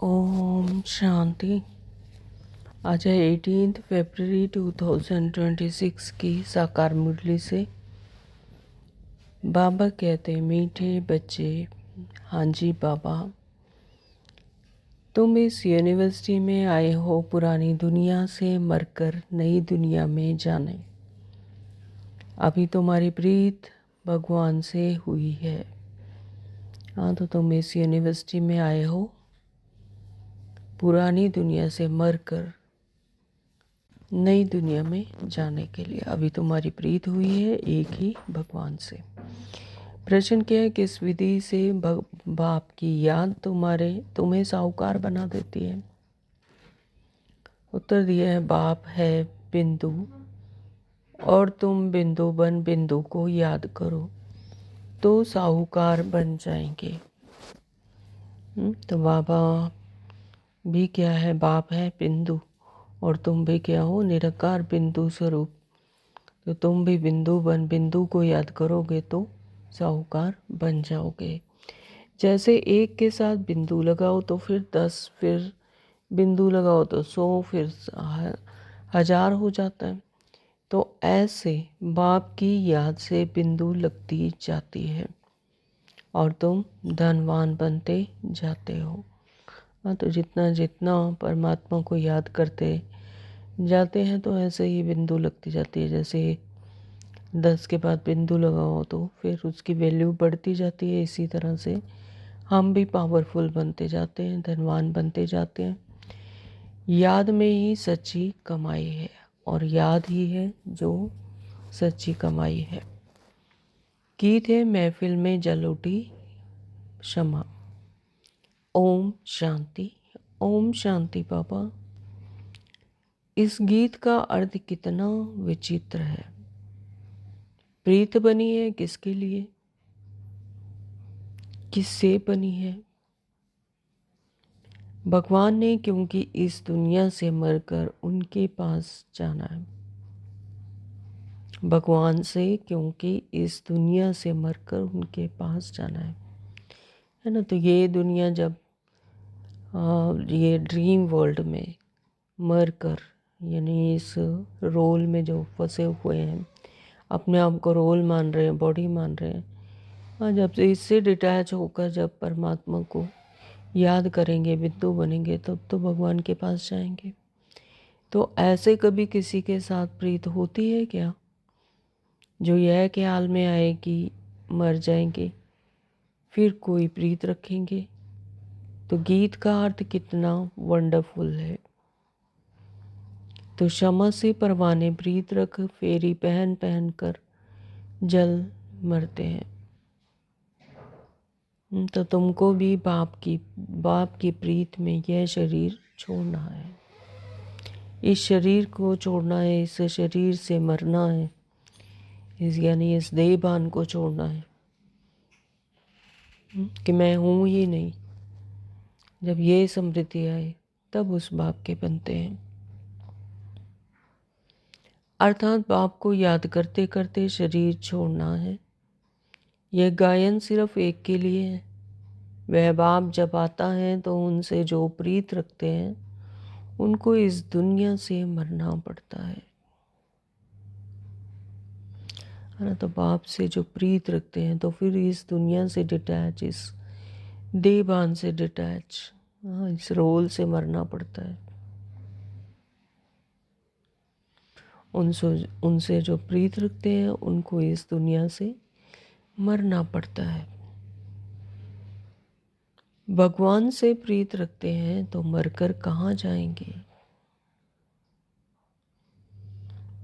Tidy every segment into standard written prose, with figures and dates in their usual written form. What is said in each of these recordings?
ओम शांति। आज है 18 फरवरी 2026 की साकार मुरली से। बाबा कहते मीठे बच्चे, हाँ जी बाबा, तुम इस यूनिवर्सिटी में आए हो पुरानी दुनिया से मरकर नई दुनिया में जाने। अभी तुम्हारी प्रीत भगवान से हुई है। हाँ, तो तुम इस यूनिवर्सिटी में आए हो पुरानी दुनिया से मरकर नई दुनिया में जाने के लिए। अभी तुम्हारी प्रीत हुई है एक ही भगवान से। प्रश्न क्या है, किस विधि से बाप की याद तुम्हें साहूकार बना देती है? उत्तर दिया है, बाप है बिंदु और तुम बिंदु बन बिंदु को याद करो तो साहूकार बन जाएंगे। तो बाबा भी क्या है, बाप है बिंदु और तुम भी क्या हो, निराकार बिंदु स्वरूप। तो तुम भी बिंदु बन बिंदु को याद करोगे तो साहूकार बन जाओगे। जैसे एक के साथ बिंदु लगाओ तो फिर 10, फिर बिंदु लगाओ तो 100, फिर 1000 हो जाता है। तो ऐसे बाप की याद से बिंदु लगती जाती है और तुम धनवान बनते जाते हो। हाँ, तो जितना जितना परमात्मा को याद करते जाते हैं तो ऐसे ही बिंदु लगती जाती है। जैसे 10 के बाद बिंदु लगाओ तो फिर उसकी वैल्यू बढ़ती जाती है। इसी तरह से हम भी पावरफुल बनते जाते हैं, धनवान बनते जाते हैं। याद में ही सच्ची कमाई है और याद ही है जो सच्ची कमाई है। गीत है, महफिल में जल उठी क्षमा। ओम शांति। ओम शांति बाबा। इस गीत का अर्थ कितना विचित्र है। प्रीत बनी है किसके लिए, किससे बनी है? भगवान ने, क्योंकि इस दुनिया से मरकर उनके पास जाना है। भगवान से, क्योंकि इस दुनिया से मरकर उनके पास जाना है ना। तो ये दुनिया जब ये ड्रीम वर्ल्ड में मरकर, यानी इस रोल में जो फंसे हुए हैं, अपने आप को रोल मान रहे हैं, बॉडी मान रहे हैं, और जब से इससे डिटैच होकर जब परमात्मा को याद करेंगे, बिंदु बनेंगे, तब तो भगवान के पास जाएंगे। तो ऐसे कभी किसी के साथ प्रीत होती है क्या, जो यह ख्याल में आए कि मर जाएंगे फिर कोई प्रीत रखेंगे? तो गीत का अर्थ कितना वंडरफुल है। तो क्षमा से परवाने प्रीत रख, फेरी पहन पहन कर जल मरते हैं। तो तुमको भी बाप की प्रीत में यह शरीर छोड़ना है, इस शरीर को छोड़ना है, इस शरीर से मरना है, यानी इस देहभान को छोड़ना है कि मैं हूँ ही नहीं। जब ये स्मृति आए तब उस बाप के बनते हैं। अर्थात बाप को याद करते करते शरीर छोड़ना है। यह गायन सिर्फ एक के लिए है। वह बाप जब आता है तो उनसे जो प्रीत रखते हैं उनको इस दुनिया से मरना पड़ता है ना। तो बाप से जो प्रीत रखते हैं तो फिर इस दुनिया से डिटैच, इस देहभान से डिटैच, इस रोल से मरना पड़ता है। उनसे जो प्रीत रखते हैं उनको इस दुनिया से मरना पड़ता है। भगवान से प्रीत रखते हैं तो मरकर कहाँ जाएंगे?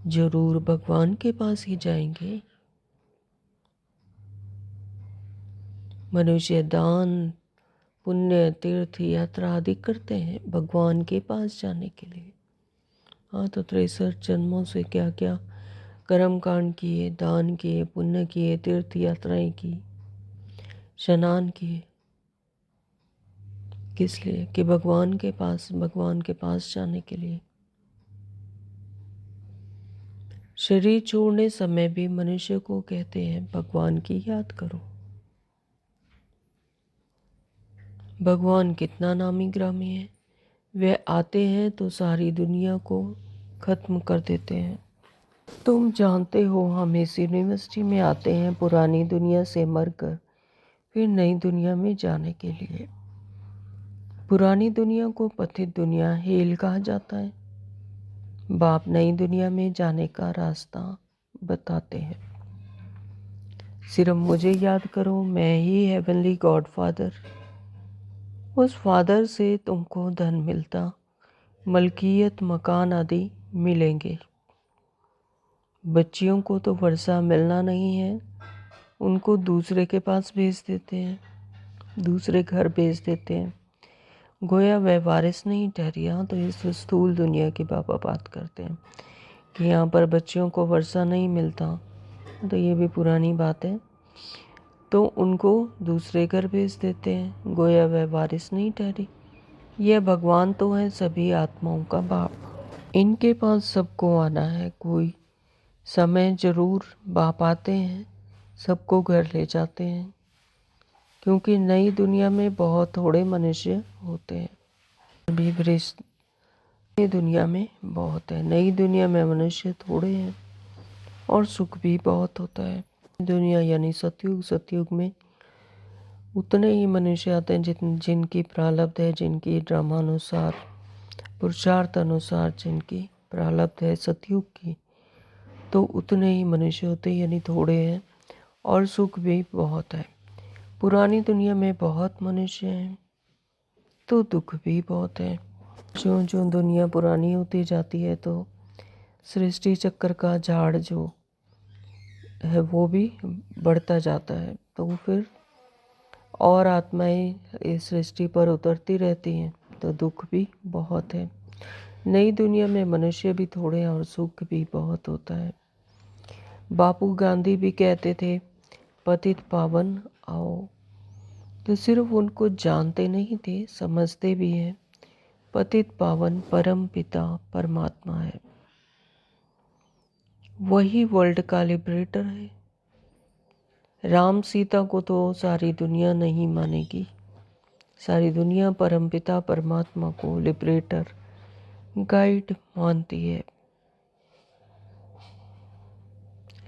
जरूर भगवान के पास ही जाएंगे। मनुष्य दान, पुण्य, तीर्थ यात्रा आदि करते हैं भगवान के पास जाने के लिए। हाँ, तो 63 जन्मों से क्या क्या कर्म कांड किए, दान किए, पुण्य किए, तीर्थ यात्राएं की, स्नान किए। किस लिए? कि भगवान के पास जाने के लिए। शरीर छोड़ने समय भी मनुष्य को कहते हैं भगवान की याद करो। भगवान कितना नामी ग्रामी है। वे आते हैं तो सारी दुनिया को ख़त्म कर देते हैं। तुम जानते हो हम इस यूनिवर्सिटी में आते हैं पुरानी दुनिया से मरकर फिर नई दुनिया में जाने के लिए। पुरानी दुनिया को पतित दुनिया हेल कहा जाता है। बाप नई दुनिया में जाने का रास्ता बताते हैं। सिर्फ मुझे याद करो, मैं ही हेवनली गॉड फादर। उस फादर से तुमको धन मिलता, मलकियत मकान आदि मिलेंगे। बच्चियों को तो वर्षा मिलना नहीं है, उनको दूसरे के पास भेज देते हैं, दूसरे घर भेज देते हैं। गोया वह वारिस नहीं ठहरी। यहाँ तो इस स्थूल दुनिया की बाबा बात करते हैं कि यहाँ पर बच्चियों को वर्षा नहीं मिलता, तो ये भी पुरानी बात है। तो उनको दूसरे घर भेज देते हैं, गोया वह वारिस नहीं ठहरी। यह भगवान तो है सभी आत्माओं का बाप। इनके पास सबको आना है, कोई समय जरूर बाप आते हैं, सबको घर ले जाते हैं, क्योंकि नई दुनिया में बहुत थोड़े मनुष्य होते हैं। अभी नई दुनिया में बहुत है, नई दुनिया में मनुष्य थोड़े हैं और सुख भी बहुत होता है। दुनिया यानी सतयुग, सतयुग में उतने ही मनुष्य आते हैं जिनकी प्रारब्ध है, जिनकी ड्रामानुसार पुरुषार्थ अनुसार जिनकी प्रारब्ध है सतयुग की, तो उतने ही मनुष्य होते हैं, यानी थोड़े हैं, और सुख भी बहुत है। पुरानी दुनिया में बहुत मनुष्य हैं तो दुख भी बहुत है। ज्यों ज्यों दुनिया पुरानी होती जाती है तो सृष्टि चक्र का झाड़ जो है वो भी बढ़ता जाता है, तो फिर और आत्माएं इस सृष्टि पर उतरती रहती हैं, तो दुख भी बहुत है। नई दुनिया में मनुष्य भी थोड़े हैं और सुख भी बहुत होता है। बापू गांधी भी कहते थे पतित पावन आओ, तो सिर्फ उनको जानते नहीं थे, समझते भी हैं। पतित पावन परम पिता परमात्मा है, वही वर्ल्ड का लिबरेटर है। राम सीता को तो सारी दुनिया नहीं मानेगी, सारी दुनिया परमपिता परमात्मा को लिबरेटर गाइड मानती है।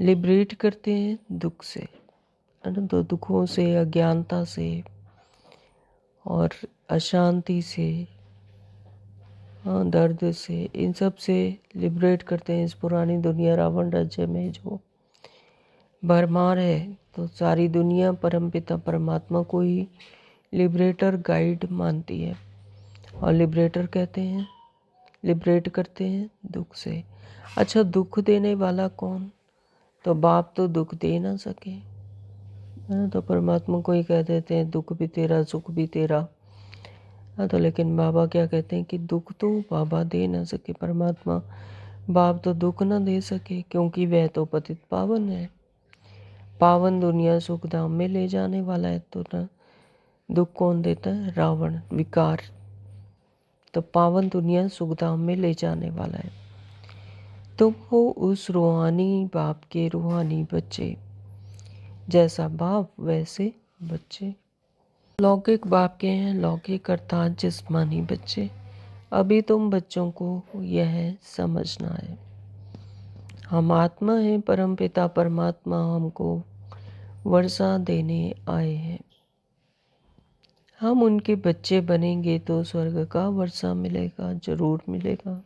लिबरेट करते हैं दुख से, तो दुखों से, अज्ञानता से और अशांति से, दर्द से, इन सब से लिबरेट करते हैं। इस पुरानी दुनिया रावण राज्य में जो भरमार है, तो सारी दुनिया परमपिता परमात्मा को ही लिबरेटर गाइड मानती है और लिबरेटर कहते हैं, लिबरेट करते हैं दुख से। अच्छा, दुख देने वाला कौन? तो बाप तो दुख दे ना सके, तो परमात्मा को ही कह देते हैं दुख भी तेरा सुख भी तेरा। तो लेकिन बाबा क्या कहते हैं कि दुख तो बाबा दे ना सके, परमात्मा बाप तो दुख ना दे सके, क्योंकि वह तो पतित पावन है। पावन दुनिया सुख धाम में ले जाने वाला है, तो ना दुख कौन देता है? रावण विकार। तो पावन दुनिया सुख धाम में ले जाने वाला है। तो वो उस रूहानी बाप के रूहानी बच्चे, जैसा बाप वैसे बच्चे। लौकिक बाप के हैं लौकिक अर्थात जिस्मानी बच्चे। अभी तुम बच्चों को यह समझना है, हम आत्मा हैं, परम पिता परमात्मा हमको वर्षा देने आए हैं। हम उनके बच्चे बनेंगे तो स्वर्ग का वर्षा मिलेगा, जरूर मिलेगा।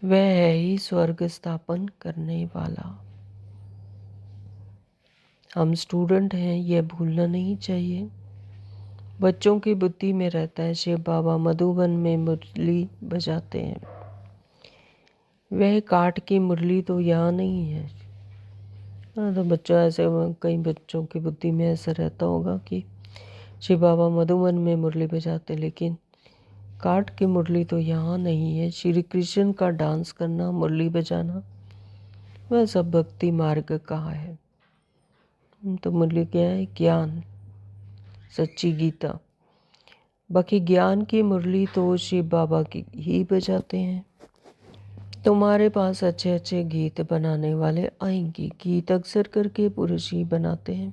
वह है ही स्वर्ग स्थापन करने वाला। हम स्टूडेंट हैं, यह भूलना नहीं चाहिए। बच्चों की बुद्धि में रहता है शिव बाबा मधुबन में मुरली बजाते हैं। वह काठ की मुरली तो यहाँ नहीं है। तो बच्चों ऐसे, कई बच्चों की बुद्धि में ऐसा रहता होगा कि शिव बाबा मधुबन में मुरली बजाते, लेकिन काठ की मुरली तो यहाँ नहीं है। श्री कृष्ण का डांस करना, मुरली बजाना, वह सब भक्ति मार्ग का है। तो मुरली क्या है? ज्ञान, सच्ची गीता। बाकी ज्ञान की मुरली तो शिव बाबा की ही बजाते हैं। तुम्हारे पास अच्छे अच्छे गीत बनाने वाले आएंगे। गीत अक्सर करके पुरुष ही बनाते हैं,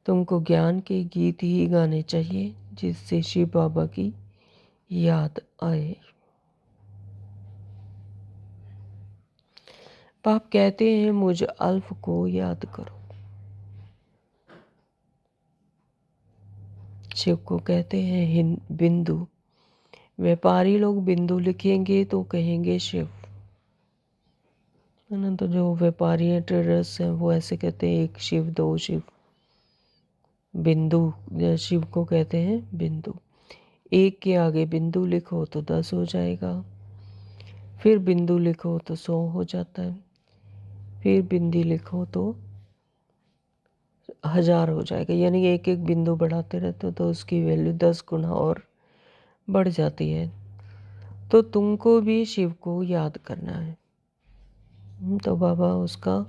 तुमको ज्ञान के गीत ही गाने चाहिए जिससे शिव बाबा की याद आए। बाप कहते हैं मुझ अल्फ को याद करो। शिव को कहते हैं बिंदु। व्यापारी लोग बिंदु लिखेंगे तो कहेंगे शिव, है ना। तो जो व्यापारी हैं, ट्रेडर्स हैं, वो ऐसे कहते हैं एक शिव, दो शिव। बिंदु, शिव को कहते हैं बिंदु। एक के आगे बिंदु लिखो तो 10 हो जाएगा, फिर बिंदु लिखो तो 100 हो जाता है, फिर बिंदी लिखो तो 1000 हो जाएगा। यानी एक एक बिंदु बढ़ाते रहते हो तो उसकी वैल्यू 10 गुना और बढ़ जाती है। तो तुमको भी शिव को याद करना है। तो बाबा उसका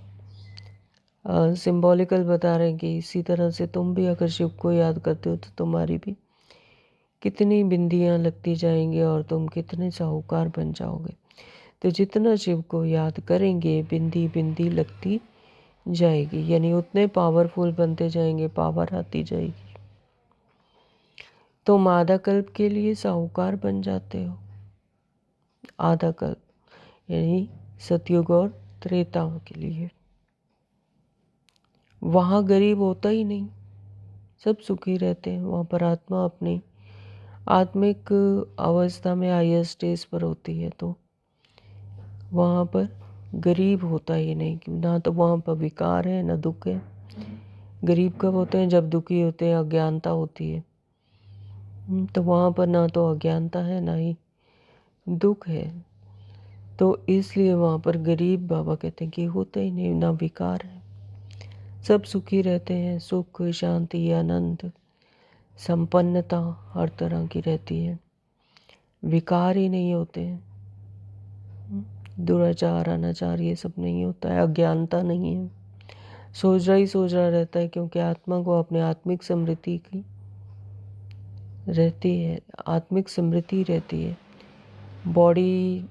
सिंबॉलिकल बता रहे हैं कि इसी तरह से तुम भी अगर शिव को याद करते हो तो तुम्हारी भी कितनी बिंदियाँ लगती जाएंगी और तुम कितने साहूकार बन जाओगे। तो जितना शिव को याद करेंगे बिंदी बिंदी लगती जाएगी, यानी उतने पावरफुल बनते जाएंगे, पावर आती जाएगी। तुम आधा कल्प के लिए साहूकार बन जाते हो। आधा कल्प यानी सतयुग और त्रेता के लिए। वहाँ गरीब होता ही नहीं, सब सुखी रहते हैं। वहाँ पर आत्मा अपनी आत्मिक अवस्था में हाईएस्ट स्टेज पर होती है, तो वहाँ पर गरीब होता ही नहीं। ना तो वहाँ पर विकार है, ना दुख है। गरीब कब होते हैं? जब दुखी होते हैं, अज्ञानता होती है। तो वहाँ पर ना तो अज्ञानता है, ना ही दुख है। तो इसलिए वहाँ पर गरीब बाबा कहते हैं कि होता ही नहीं, ना विकार है, सब सुखी रहते हैं। सुख, शांति, आनंद, संपन्नता हर तरह की रहती है, विकार ही नहीं होते हैं। दुराचार, अनाचार ये सब नहीं होता है, अज्ञानता नहीं है। सोच रहा रहता है, क्योंकि आत्मा को अपने आत्मिक समृद्धि की रहती है, आत्मिक समृद्धि रहती है। बॉडी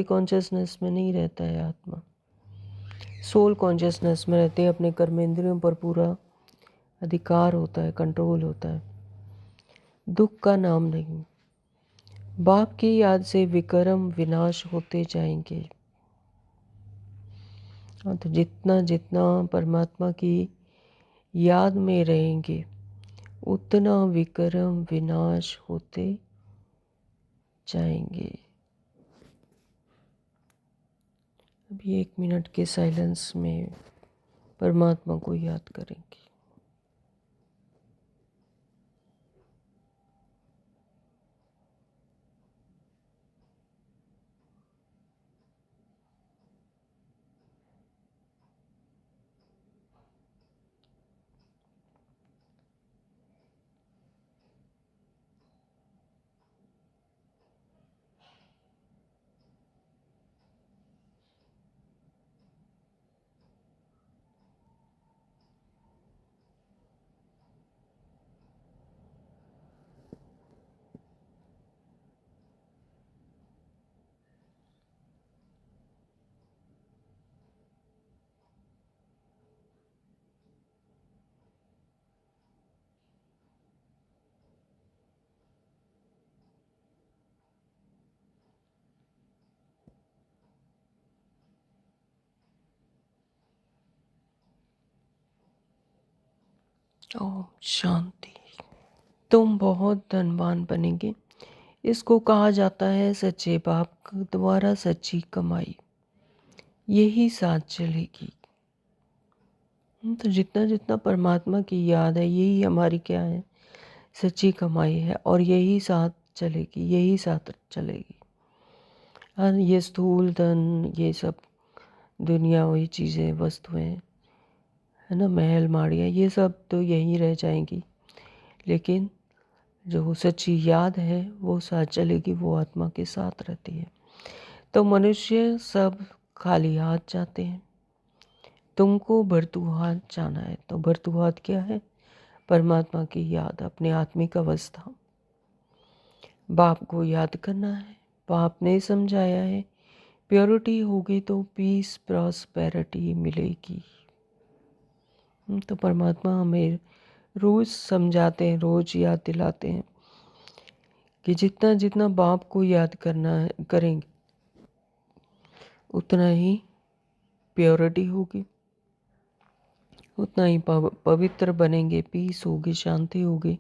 कॉन्शियसनेस में नहीं रहता है आत्मा, सोल कॉन्शियसनेस में रहती है। अपने कर्मेंद्रियों पर पूरा अधिकार होता है, कंट्रोल होता है, दुख का नाम नहीं। बाप की याद से विक्रम विनाश होते जाएंगे। तो जितना जितना परमात्मा की याद में रहेंगे उतना विक्रम विनाश होते जाएंगे। अभी 1 मिनट के साइलेंस में परमात्मा को याद करेंगे। ओम शांति। तुम बहुत धनवान बनेंगे। इसको कहा जाता है सच्चे बाप द्वारा सच्ची कमाई, यही साथ चलेगी। तो जितना जितना परमात्मा की याद है, यही हमारी क्या है? सच्ची कमाई है, और यही साथ चलेगी, यही साथ चलेगी। और ये स्थूल धन, ये सब दुनियावी चीज़ें, वस्तुएं, है ना, महल माड़ियाँ, ये सब तो यहीं रह जाएंगी। लेकिन जो सच्ची याद है वो साथ चलेगी, वो आत्मा के साथ रहती है। तो मनुष्य सब खाली हाथ जाते हैं, तुमको भरतू हाथ जाना है। तो भरतू हाथ क्या है? परमात्मा की याद, अपनी आत्मिक अवस्था। बाप को याद करना है। बाप ने समझाया है प्योरिटी होगी तो पीस प्रॉस्पेरिटी मिलेगी। तो परमात्मा हमें रोज़ समझाते हैं, रोज़ याद दिलाते हैं कि जितना जितना बाप को याद करना है करेंगे उतना ही प्योरिटी होगी, उतना ही पवित्र बनेंगे, पीस होगी, शांति होगी,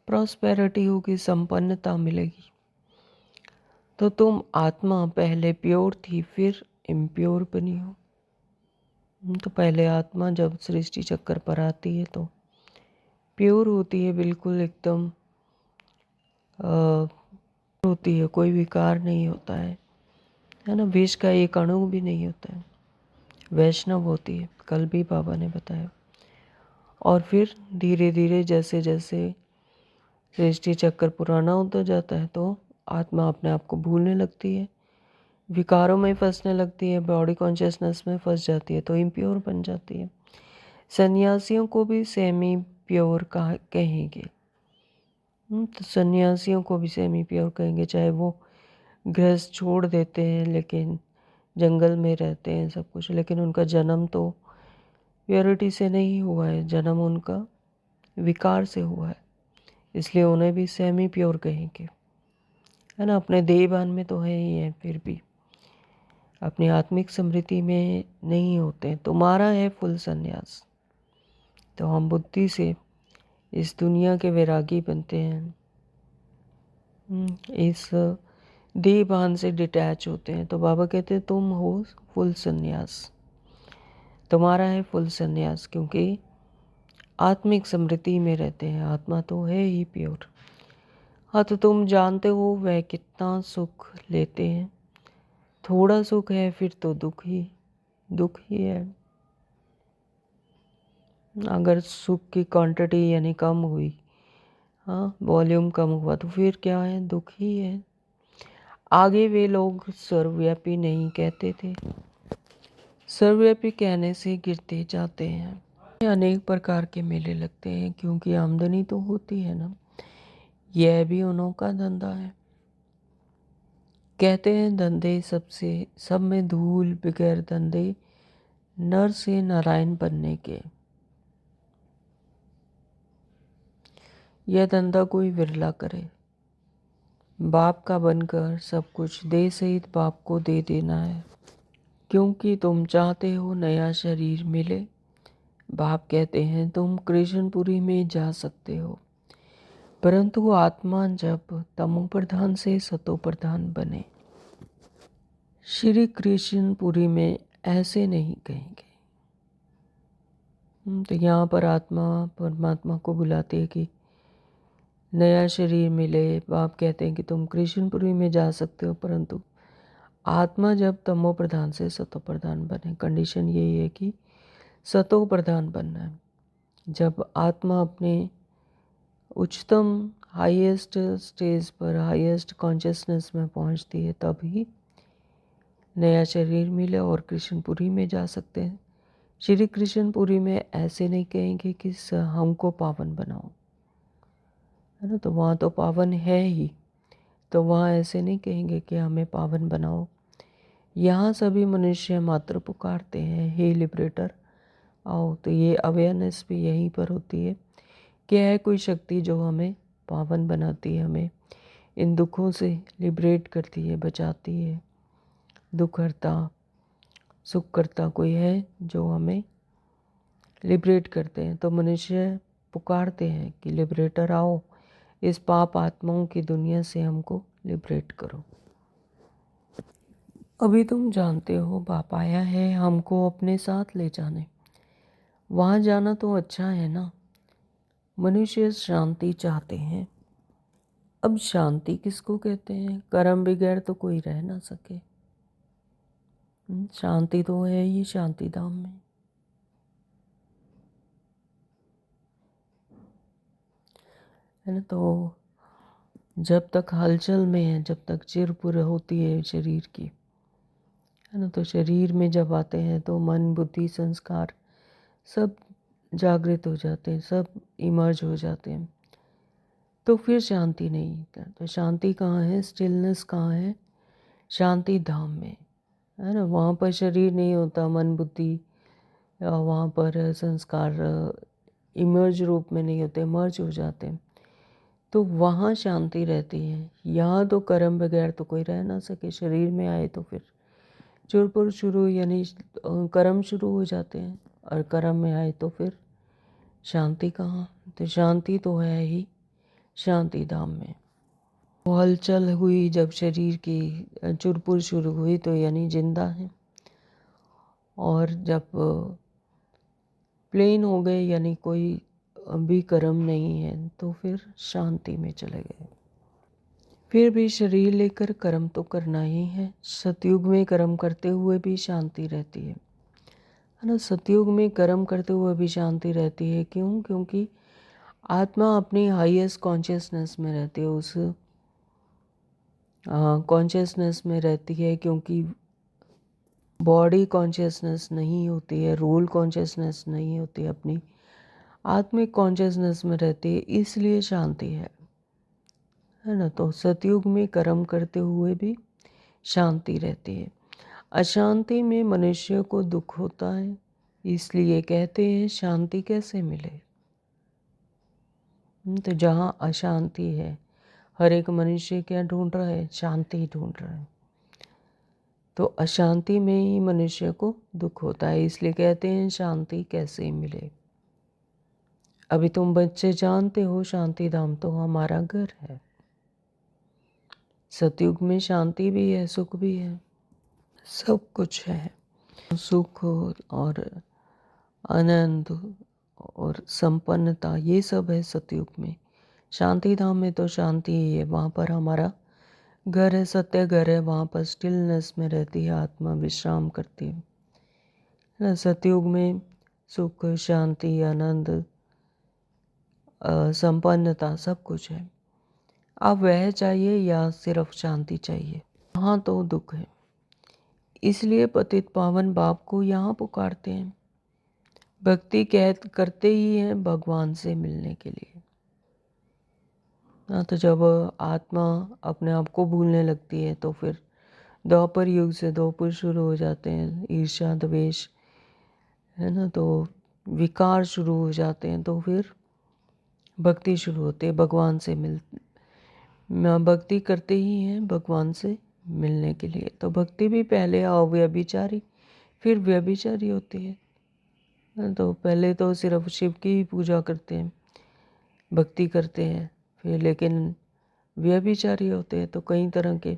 प्रॉस्पेरिटी होगी, संपन्नता मिलेगी। तो तुम आत्मा पहले प्योर थी, फिर इम्प्योर बनी हो। तो पहले आत्मा जब सृष्टि चक्कर पर आती है तो प्योर होती है, बिल्कुल एकदम होती है, कोई विकार नहीं होता है ना। विष का एक अणु भी नहीं होता है, वैष्णव होती है, कल भी बाबा ने बताया। और फिर धीरे धीरे जैसे जैसे सृष्टि चक्कर पुराना होता जाता है तो आत्मा अपने आप को भूलने लगती है, विकारों में फंसने लगती है, बॉडी कॉन्शियसनेस में फंस जाती है, तो इम्प्योर बन जाती है। सन्यासियों को भी सेमी प्योर कहेंगे। तो सन्यासियों को भी सेमी प्योर कहेंगे, चाहे वो गृहस्थ छोड़ देते हैं लेकिन जंगल में रहते हैं सब कुछ, लेकिन उनका जन्म तो प्योरिटी से नहीं हुआ है, जन्म उनका विकार से हुआ है, इसलिए उन्हें भी सेमी प्योर कहेंगे, है ना। अपने देहभान में तो है ही है, फिर भी अपनी आत्मिक स्मृति में नहीं होते। तुम्हारा है फुल संन्यास, तो हम बुद्धि से इस दुनिया के वैरागी बनते हैं, इस देहभान से डिटैच होते हैं। तो बाबा कहते हैं तुम हो फुल संन्यास, तुम्हारा है फुल संन्यास, क्योंकि आत्मिक स्मृति में रहते हैं, आत्मा तो है ही प्योर। हाँ, तो तुम जानते हो वह कितना सुख लेते हैं। थोड़ा सुख है फिर तो दुख ही है। अगर सुख की क्वांटिटी यानी कम हुई, हाँ, वॉल्यूम कम हुआ, तो फिर क्या है, दुख ही है। आगे वे लोग सर्वव्यापी नहीं कहते थे, सर्वव्यापी कहने से गिरते जाते हैं। अनेक प्रकार के मेले लगते हैं क्योंकि आमदनी तो होती है ना, यह भी उन्हों का धंधा है। कहते हैं धंधे सबसे सब में धूल, बगैर धंधे नर से नारायण बनने के। यह धंधा कोई विरला करे, बाप का बनकर सब कुछ दे सहित बाप को दे देना है, क्योंकि तुम चाहते हो नया शरीर मिले। बाप कहते हैं तुम कृष्णपुरी में जा सकते हो, परंतु आत्मा जब तमो प्रधान से सतो प्रधान बने। श्री कृष्णपुरी में ऐसे नहीं कहेंगे। तो यहाँ पर आत्मा परमात्मा को बुलाते हैं कि नया शरीर मिले। बाप कहते हैं कि तुम कृष्णपुरी में जा सकते हो, परंतु आत्मा जब तमो प्रधान से सतो प्रधान बने। कंडीशन यही है कि सतो प्रधान बनना है। जब आत्मा अपने उच्चतम हाईएस्ट स्टेज पर, हाईएस्ट कॉन्शियसनेस में पहुंचती है, तभी नया शरीर मिले और कृष्णपुरी में जा सकते हैं। श्री कृष्णपुरी में ऐसे नहीं कहेंगे कि हमको पावन बनाओ, है ना, तो वहाँ तो पावन है ही, तो वहाँ ऐसे नहीं कहेंगे कि हमें पावन बनाओ। यहाँ सभी मनुष्य मात्र पुकारते हैं, हे लिबरेटर आओ। तो ये अवेयरनेस भी यहीं पर होती है कि है कोई शक्ति जो हमें पावन बनाती है, हमें इन दुखों से लिबरेट करती है, बचाती है। दुख हरता सुख करता कोई है जो हमें लिबरेट करते हैं। तो मनुष्य पुकारते हैं कि लिबरेटर आओ, इस पाप आत्माओं की दुनिया से हमको लिबरेट करो। अभी तुम जानते हो बाप आया है हमको अपने साथ ले जाने। वहाँ जाना तो अच्छा है ना। मनुष्य शांति चाहते हैं। अब शांति किसको कहते हैं? कर्म बगैर तो कोई रह ना सके। शांति तो है ही शांति धाम में, है ना। तो जब तक हलचल में है, जब तक चिरपुर होती है शरीर की, है ना, तो शरीर में जब आते हैं तो मन, बुद्धि, संस्कार सब जागृत हो जाते हैं, सब इमर्ज हो जाते हैं। तो फिर शांति नहीं। तो शांति कहाँ है, स्टिलनेस कहाँ है? शांति धाम में, है ना। वहाँ पर शरीर नहीं होता, मन बुद्धि वहाँ पर संस्कार इमर्ज रूप में नहीं होते, मर्ज हो जाते हैं, तो वहाँ शांति रहती है। यहाँ तो कर्म बगैर तो कोई रह ना सके, शरीर में आए तो फिर चुरपुर शुरू यानी कर्म शुरू हो जाते हैं, और कर्म में आए तो फिर शांति कहाँ। तो शांति तो है ही शांति धाम में। हलचल हुई जब शरीर की चुरपुर शुरू हुई तो यानी जिंदा है, और जब प्लेन हो गए यानी कोई भी कर्म नहीं है तो फिर शांति में चले गए। फिर भी शरीर लेकर कर्म तो करना ही है। सतयुग में कर्म करते हुए भी शांति रहती है ना। सतयुग में कर्म करते हुए भी शांति रहती है। क्यों? क्योंकि आत्मा अपनी हाईएस्ट कॉन्शियसनेस में रहती है, उस कॉन्शियसनेस में रहती है, क्योंकि बॉडी कॉन्शियसनेस नहीं होती है, रोल कॉन्शियसनेस नहीं होती, अपनी आत्मिक कॉन्शियसनेस में रहती है, इसलिए शांति है ना। तो सतयुग में कर्म करते हुए भी शांति रहती है। अशांति में मनुष्य को दुख होता है, इसलिए कहते हैं शांति कैसे मिले। तो जहाँ अशांति है, हर एक मनुष्य क्या ढूंढ रहा है? शांति ढूंढ रहा है। तो अशांति में ही मनुष्य को दुख होता है, इसलिए कहते हैं शांति कैसे मिले। अभी तुम बच्चे जानते हो शांति धाम तो हमारा घर है। सतयुग में शांति भी है, सुख भी है, सब कुछ है। सुख और आनंद और संपन्नता ये सब है सतयुग में। शांति धाम में तो शांति ही है, वहाँ पर हमारा घर है, सत्य घर है, वहाँ पर स्टिलनेस में रहती है आत्मा, विश्राम करती है। सतयुग में सुख, शांति, आनंद, संपन्नता सब कुछ है। अब वह चाहिए या सिर्फ शांति चाहिए? हाँ तो दुख है, इसलिए पतित पावन बाप को यहाँ पुकारते हैं। भक्ति करते ही हैं भगवान से मिलने के लिए। तो जब आत्मा अपने आप को भूलने लगती है तो फिर द्वापर युग से द्वापर शुरू हो जाते हैं, ईर्ष्या द्वेष है ना, तो विकार शुरू हो जाते हैं, तो फिर भक्ति शुरू होती है। भगवान से भक्ति करते ही हैं भगवान से मिलने के लिए। तो भक्ति भी पहले अव्यभिचारी फिर व्यभिचारी होती है। तो पहले तो सिर्फ शिव की ही पूजा करते हैं, भक्ति करते हैं, फिर लेकिन व्यभिचारी होते हैं तो कई तरह के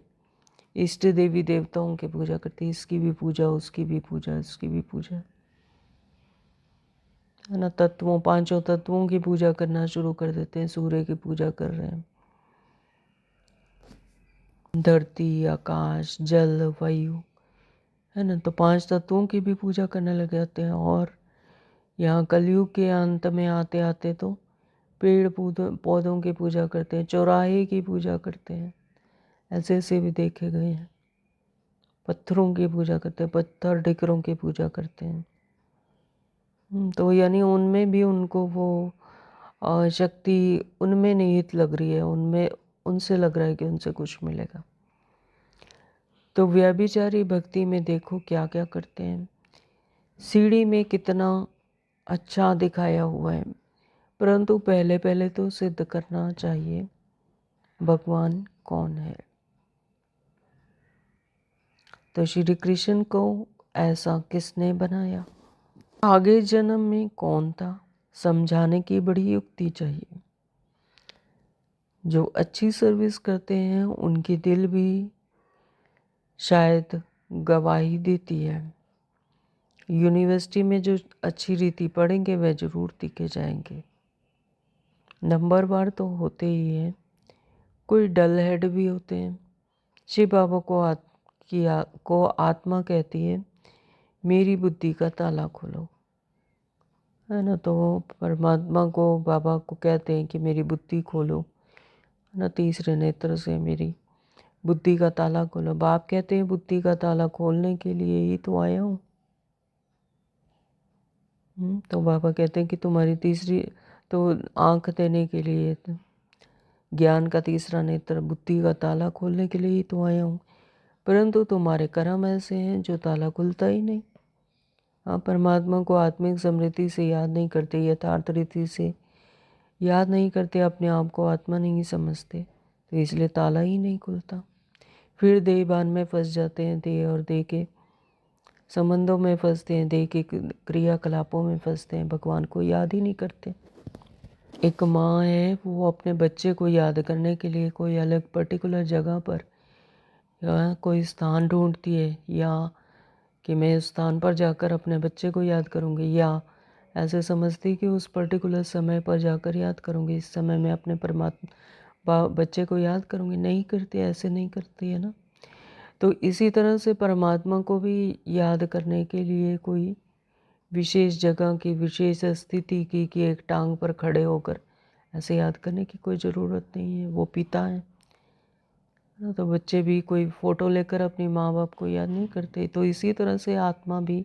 इष्ट देवी देवताओं की पूजा करते हैं, इसकी भी पूजा, उसकी भी पूजा, इसकी भी पूजा है ना। तत्वों, पांचों तत्वों की पूजा करना शुरू कर देते हैं, सूर्य की पूजा कर रहे हैं, धरती, आकाश, जल, वायु है ना, तो पांच तत्वों की भी पूजा करने लग जाते हैं। और यहाँ कलयुग के अंत में आते आते तो पेड़ पौधों की पूजा करते हैं, चौराहे की पूजा करते हैं, ऐसे ऐसे भी देखे गए हैं। पत्थरों की पूजा करते हैं, पत्थर ढिकरों की पूजा करते हैं। तो यानी उनमें भी उनको वो शक्ति उनमें निहित लग रही है, उनमें उनसे लग रहा है कि उनसे कुछ मिलेगा। तो व्यभिचारी भक्ति में देखो क्या क्या करते हैं। सीढ़ी में कितना अच्छा दिखाया हुआ है, परंतु पहले पहले तो सिद्ध करना चाहिए भगवान कौन है। तो श्री कृष्ण को ऐसा किसने बनाया, आगे जन्म में कौन था, समझाने की बड़ी युक्ति चाहिए। जो अच्छी सर्विस करते हैं उनकी दिल भी शायद गवाही देती है। यूनिवर्सिटी में जो अच्छी रीति पढ़ेंगे वह जरूर दिखे जाएंगे। नंबरवार तो होते ही हैं, कोई डल हेड भी होते हैं। शिव बाबा को आत्मा कहती है मेरी बुद्धि का ताला खोलो, है ना। तो परमात्मा को, बाबा को कहते हैं कि मेरी बुद्धि खोलो, है ना, तीसरे नेत्र से मेरी बुद्धि का ताला खोलो। बाप कहते हैं बुद्धि का ताला खोलने के लिए ही तो आया हूँ। तो बाबा कहते हैं कि तुम्हारी तीसरी तो आंख देने के लिए, ज्ञान का तीसरा नेत्र, बुद्धि का ताला खोलने के लिए ही तो आया हूँ, परंतु तुम्हारे कर्म ऐसे हैं जो ताला खुलता ही नहीं। हाँ, परमात्मा को आत्मिक स्मृति से याद नहीं करते, यथार्थ रीति से याद नहीं करते, अपने आप को आत्मा नहीं समझते, तो इसलिए ताला ही नहीं खुलता। फिर देहभान में फंस जाते हैं, देह और देह के संबंधों में फंसते हैं, देह के क्रियाकलापों में फंसते हैं, भगवान को याद ही नहीं करते। एक माँ है, वो अपने बच्चे को याद करने के लिए कोई अलग पर्टिकुलर जगह पर या कोई स्थान ढूंढती है, या कि मैं उस स्थान पर जाकर अपने बच्चे को याद करूँगी, या ऐसे समझती कि उस पर्टिकुलर समय पर जाकर याद करूँगी, इस समय मैं अपने परमात्मा बच्चे को याद करूँगी। नहीं करती, ऐसे नहीं करती है ना। तो इसी तरह से परमात्मा को भी याद करने के लिए कोई विशेष जगह की, विशेष स्थिति की, कि एक टांग पर खड़े होकर ऐसे याद करने की कोई ज़रूरत नहीं है। वो पिता है ना, तो बच्चे भी कोई फ़ोटो लेकर अपनी माँ बाप को याद नहीं करते। तो इसी तरह से आत्मा भी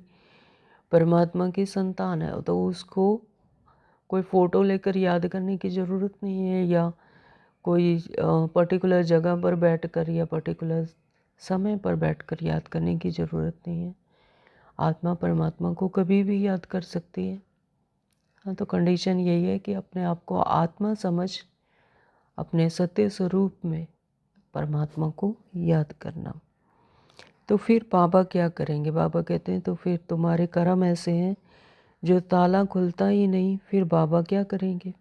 परमात्मा की संतान है, तो उसको कोई फ़ोटो लेकर याद करने की ज़रूरत नहीं है, या कोई पर्टिकुलर जगह पर बैठकर या पर्टिकुलर समय पर बैठकर याद करने की ज़रूरत नहीं है। आत्मा परमात्मा को कभी भी याद कर सकती है। हाँ, तो कंडीशन यही है कि अपने आप को आत्मा समझ अपने सत्य स्वरूप में परमात्मा को याद करना। तो फिर बाबा क्या करेंगे? बाबा कहते हैं तो फिर तुम्हारे कर्म ऐसे हैं जो ताला खुलता ही नहीं, फिर बाबा क्या करेंगे?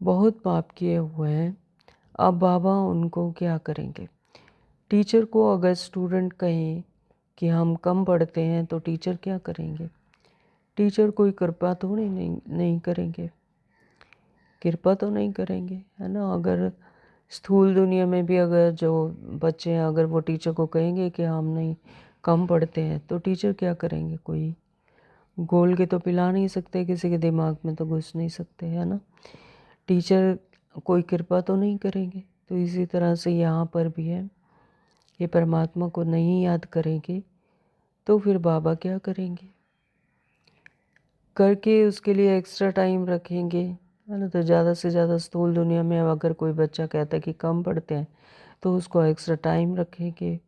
बहुत पाप किए हुए हैं, अब बाबा उनको क्या करेंगे? टीचर को अगर स्टूडेंट कहें कि हम कम पढ़ते हैं तो टीचर क्या करेंगे? टीचर कोई कृपा थोड़ी नहीं करेंगे, कृपा तो नहीं करेंगे, है ना। अगर स्थूल दुनिया में भी अगर जो बच्चे हैं, अगर वो टीचर को कहेंगे कि हम नहीं कम पढ़ते हैं, तो टीचर क्या करेंगे? कोई घोल के तो पिला नहीं सकते, किसी के दिमाग में तो घुस नहीं सकते, है ना। टीचर कोई कृपा तो नहीं करेंगे। तो इसी तरह से यहाँ पर भी है कि परमात्मा को नहीं याद करेंगे तो फिर बाबा क्या करेंगे? करके उसके लिए एक्स्ट्रा टाइम रखेंगे, है ना। तो ज़्यादा से ज़्यादा स्थूल दुनिया में अगर कोई बच्चा कहता है कि कम पढ़ते हैं, तो उसको एक्स्ट्रा टाइम रखेंगे।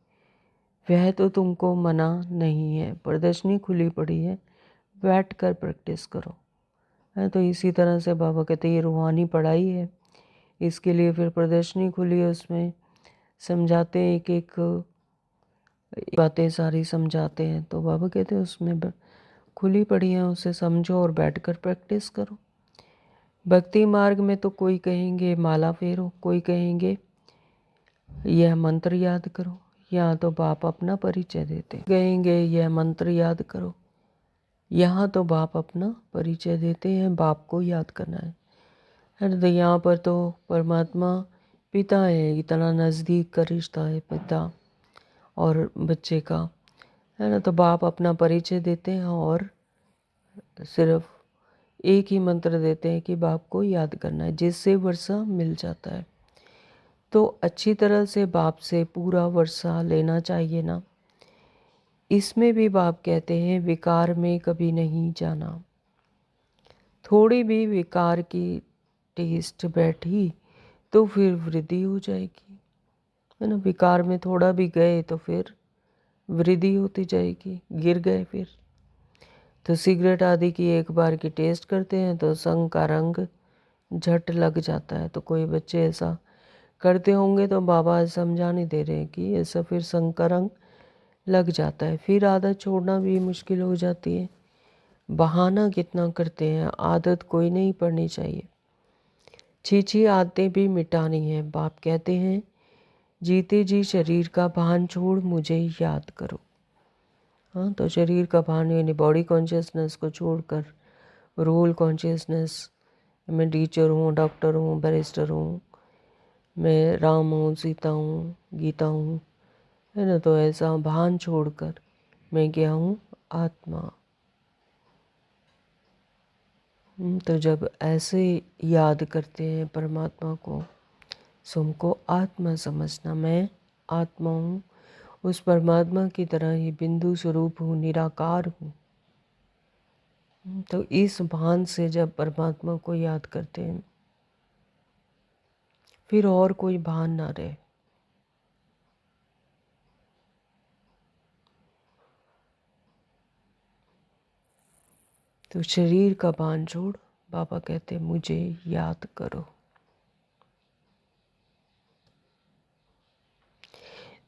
वह तो तुमको मना नहीं है, प्रदर्शनी खुली पड़ी है, बैठ कर प्रैक्टिस करो, है। तो इसी तरह से बाबा कहते हैं ये रूहानी पढ़ाई है, इसके लिए फिर प्रदर्शनी खुली है, उसमें समझाते हैं, एक एक बातें सारी समझाते हैं। तो बाबा कहते हैं उसमें खुली पड़ी है, उसे समझो और बैठकर प्रैक्टिस करो। भक्ति मार्ग में तो कोई कहेंगे माला फेरो, कोई कहेंगे यह मंत्र याद करो, यहाँ तो बाप अपना परिचय देते, कहेंगे यह मंत्र याद करो, यहाँ तो बाप अपना परिचय देते हैं, बाप को याद करना है। तो यहाँ पर तो परमात्मा पिता है, इतना नज़दीक का रिश्ता है पिता और बच्चे का, है ना। तो बाप अपना परिचय देते हैं और सिर्फ एक ही मंत्र देते हैं कि बाप को याद करना है, जिससे वर्षा मिल जाता है। तो अच्छी तरह से बाप से पूरा वर्षा लेना चाहिए ना। इसमें भी बाप कहते हैं विकार में कभी नहीं जाना। थोड़ी भी विकार की टेस्ट बैठी तो फिर वृद्धि हो जाएगी, है ना। विकार में थोड़ा भी गए तो फिर वृद्धि होती जाएगी, गिर गए फिर तो सिगरेट आदि की एक बार की टेस्ट करते हैं तो संग का रंग झट लग जाता है। तो कोई बच्चे ऐसा करते होंगे तो बाबा समझा नहीं दे रहे हैं कि ऐसा फिर संग का रंग लग जाता है, फिर आदत छोड़ना भी मुश्किल हो जाती है। बहाना कितना करते हैं, आदत कोई नहीं पड़नी चाहिए, छी आदतें भी मिटानी है। बाप कहते हैं जीते जी शरीर का भान छोड़ मुझे याद करो। हाँ, तो शरीर का भान यानी बॉडी कॉन्शियसनेस को छोड़कर रोल कॉन्शियसनेस, मैं टीचर हूँ, डॉक्टर हूँ, बैरिस्टर हूँ, मैं राम हूँ, सीता हूँ, गीता हूँ, है ना। तो ऐसा भान छोड़कर मैं क्या हूँ? आत्मा। तो जब ऐसे याद करते हैं परमात्मा को, सो हमको आत्मा समझना, मैं आत्मा हूँ, उस परमात्मा की तरह ही बिंदु स्वरूप हूँ, निराकार हूँ। तो इस भान से जब परमात्मा को याद करते हैं, फिर और कोई भान ना रहे। तो शरीर का बांध छोड़, बाबा कहते मुझे याद करो।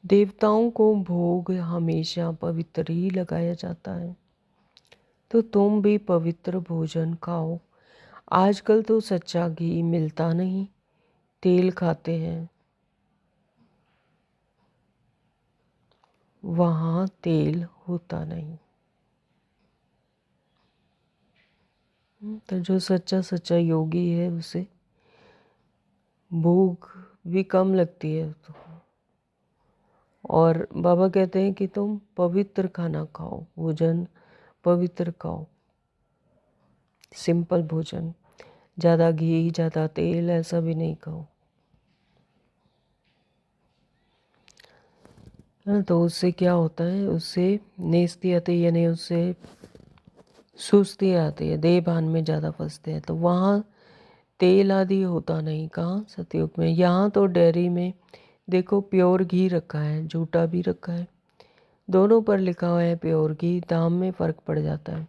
देवताओं को भोग हमेशा पवित्र ही लगाया जाता है, तो तुम भी पवित्र भोजन खाओ। आजकल तो सच्चा घी मिलता नहीं, तेल खाते हैं। वहाँ तेल होता नहीं। तो जो सच्चा सच्चा योगी है उसे भूख भी कम लगती है। तो और बाबा कहते हैं कि तुम पवित्र खाना खाओ, भोजन पवित्र खाओ, सिंपल भोजन, ज़्यादा घी ज़्यादा तेल ऐसा भी नहीं खाओ। तो उससे क्या होता है, उससे नेस्ती आती है, यानी उससे सुस्ती आती है, देह भान में ज़्यादा फंसते हैं। तो वहाँ तेल आदि होता नहीं। कहाँ? सतयुग में। यहाँ तो डेयरी में देखो प्योर घी रखा है, झूठा भी रखा है, दोनों पर लिखा हुआ है प्योर घी। दाम में फ़र्क पड़ जाता है।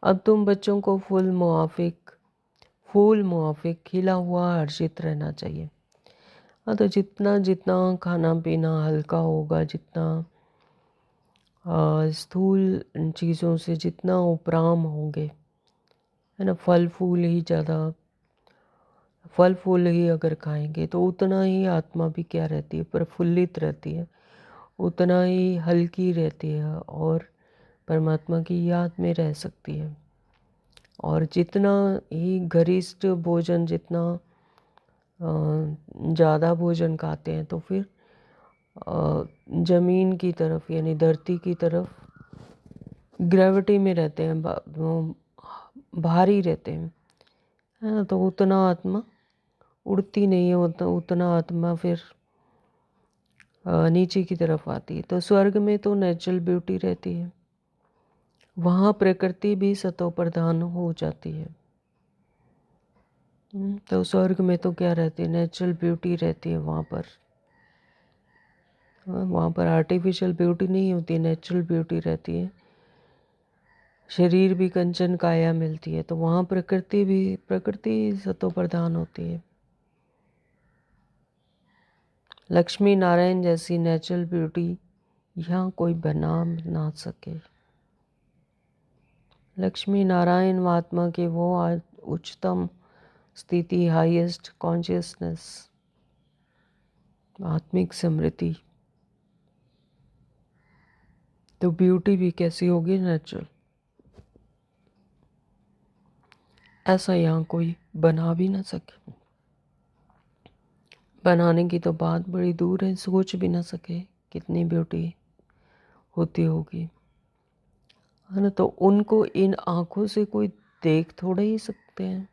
अब तुम बच्चों को फूल मुआफिक खिला हुआ हर्षित रहना चाहिए। हाँ, तो जितना जितना खाना पीना हल्का होगा, जितना स्थूल चीज़ों से जितना उपराम होंगे, है ना, फल फूल ही अगर खाएंगे तो उतना ही आत्मा भी क्या रहती है, प्रफुल्लित रहती है, उतना ही हल्की रहती है और परमात्मा की याद में रह सकती है। और जितना ही गरिष्ठ भोजन, जितना ज़्यादा भोजन खाते हैं तो फिर ज़मीन की तरफ यानी धरती की तरफ ग्रेविटी में रहते हैं, भारी रहते हैं, है ना। तो उतना आत्मा उड़ती नहीं है, उतना आत्मा फिर नीचे की तरफ आती है। तो स्वर्ग में तो नेचुरल ब्यूटी रहती है, वहाँ प्रकृति भी सतो प्रधान हो जाती है। तो स्वर्ग में तो क्या रहती है, नेचुरल ब्यूटी रहती है वहाँ पर। वहाँ पर आर्टिफिशियल ब्यूटी नहीं होती, नेचुरल ब्यूटी रहती है। शरीर भी कंचन काया मिलती है, तो वहाँ प्रकृति सतो प्रधान होती है। लक्ष्मी नारायण जैसी नेचुरल ब्यूटी यहाँ कोई बना ना सके। लक्ष्मी नारायण महात्मा के वो उच्चतम स्थिति, हाईएस्ट कॉन्शियसनेस, आत्मिक समृद्धि। तो ब्यूटी भी कैसी होगी, नेचुरल। ऐसा यहाँ कोई बना भी ना सके। बनाने की तो बात बड़ी दूर है, सोच भी ना सके कितनी ब्यूटी होती होगी, है ना। तो उनको इन आँखों से कोई देख थोड़ा ही सकते हैं।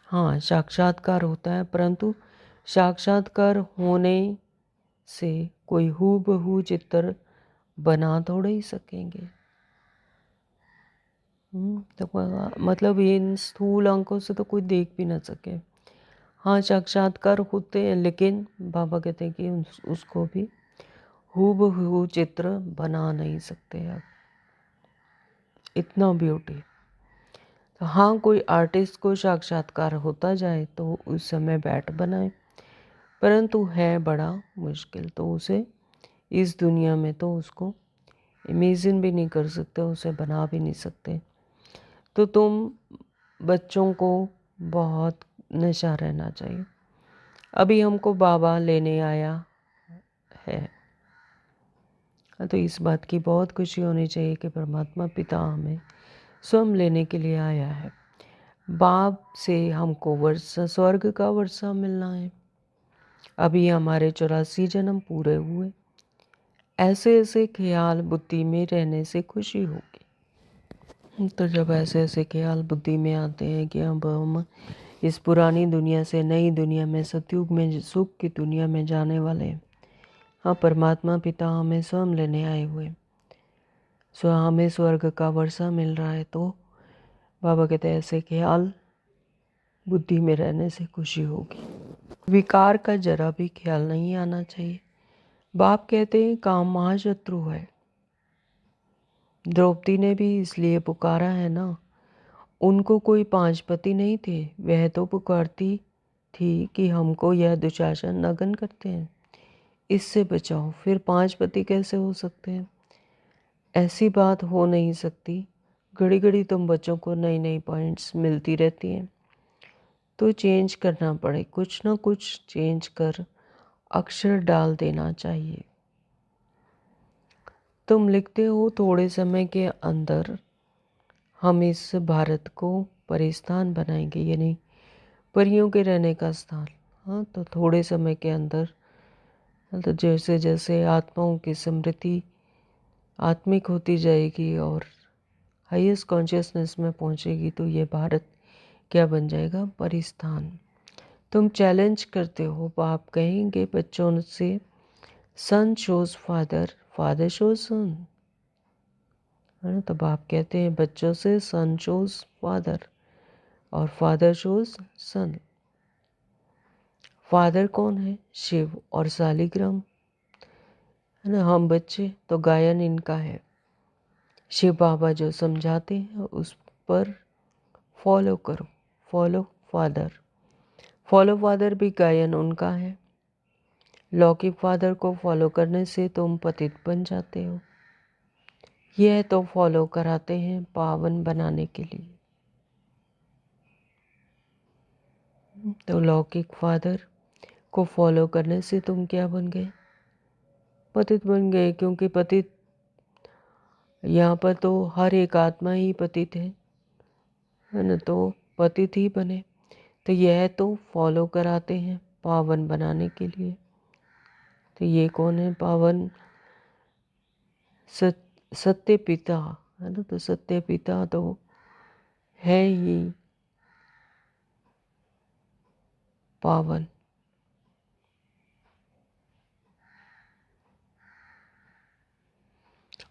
हाँ, साक्षात्कार होता है, परंतु साक्षात्कार होने से कोई हूबहू चित्र बना थोड़ा ही सकेंगे। तो मतलब इन स्थूल आंखों से तो कोई देख भी ना सके। हाँ, साक्षात्कार होते हैं, लेकिन बाबा कहते हैं कि उसको भी हूबहू चित्र बना नहीं सकते आप, इतना ब्यूटी। तो हाँ, कोई आर्टिस्ट को साक्षात्कार होता जाए तो उस समय बैठ बनाए, परंतु है बड़ा मुश्किल। तो उसे इस दुनिया में तो उसको इमेजिन भी नहीं कर सकते, उसे बना भी नहीं सकते। तो तुम बच्चों को बहुत नशा रहना चाहिए। अभी हमको बाबा लेने आया है, तो इस बात की बहुत खुशी होनी चाहिए कि परमात्मा पिता हमें स्वयं लेने के लिए आया है। बाप से हमको वर्षा, स्वर्ग का वर्षा मिलना है। अभी हमारे 84 जन्म पूरे हुए। ऐसे ऐसे ख्याल बुद्धि में रहने से खुशी होगी। तो जब ऐसे ऐसे ख्याल बुद्धि में आते हैं कि अब हम इस पुरानी दुनिया से नई दुनिया में, सतयुग में, सुख की दुनिया में जाने वाले हैं। हाँ, परमात्मा पिता हमें स्वयं लेने आए हुए, हमें स्वर्ग का वर्षा मिल रहा है। तो बाबा कहते हैं ऐसे ख्याल बुद्धि में रहने से खुशी होगी। विकार का जरा भी ख्याल नहीं आना चाहिए। बाप कहते हैं काम महाशत्रु है। द्रौपदी ने भी इसलिए पुकारा है ना, उनको कोई 5 पति नहीं थे, वह तो पुकारती थी कि हमको यह दुशासन नगन करते हैं, इससे बचाओ। फिर 5 पति कैसे हो सकते हैं? ऐसी बात हो नहीं सकती। घड़ी घड़ी तुम बच्चों को नई नई पॉइंट्स मिलती रहती हैं, तो चेंज करना पड़े, कुछ ना कुछ चेंज कर अक्षर डाल देना चाहिए। तुम लिखते हो थोड़े समय के अंदर हम इस भारत को परिस्थान बनाएंगे, यानी परियों के रहने का स्थान। हाँ, तो थोड़े समय के अंदर, तो जैसे जैसे आत्माओं की स्मृति आत्मिक होती जाएगी और हाईएस्ट कॉन्शियसनेस में पहुंचेगी, तो ये भारत क्या बन जाएगा? परिस्थान। तुम चैलेंज करते हो, बाप कहेंगे बच्चों से, सन शोज फादर, फादर शोज सन, है ना? तो बाप कहते हैं बच्चों से, सन शोज फादर और फादर शोज सन। फादर कौन है? शिव और सालिग्राम, है ना? हम बच्चे, तो गायन इनका है। शिव बाबा जो समझाते हैं उस पर फॉलो करो, फॉलो फादर। फॉलो फादर भी गायन उनका है। लौकिक फादर को फॉलो करने से तुम पतित बन जाते हो, यह तो फॉलो कराते हैं पावन बनाने के लिए। तो लौकिक फादर को फॉलो करने से तुम क्या बन गए? पतित बन गए, क्योंकि पतित यहाँ पर तो हर एक आत्मा ही पतित है ना? तो पतित ही बने। तो यह तो फॉलो कराते हैं पावन बनाने के लिए। तो ये कौन है पावन? सत्य पिता, है ना? तो सत्य पिता तो है ही पावन।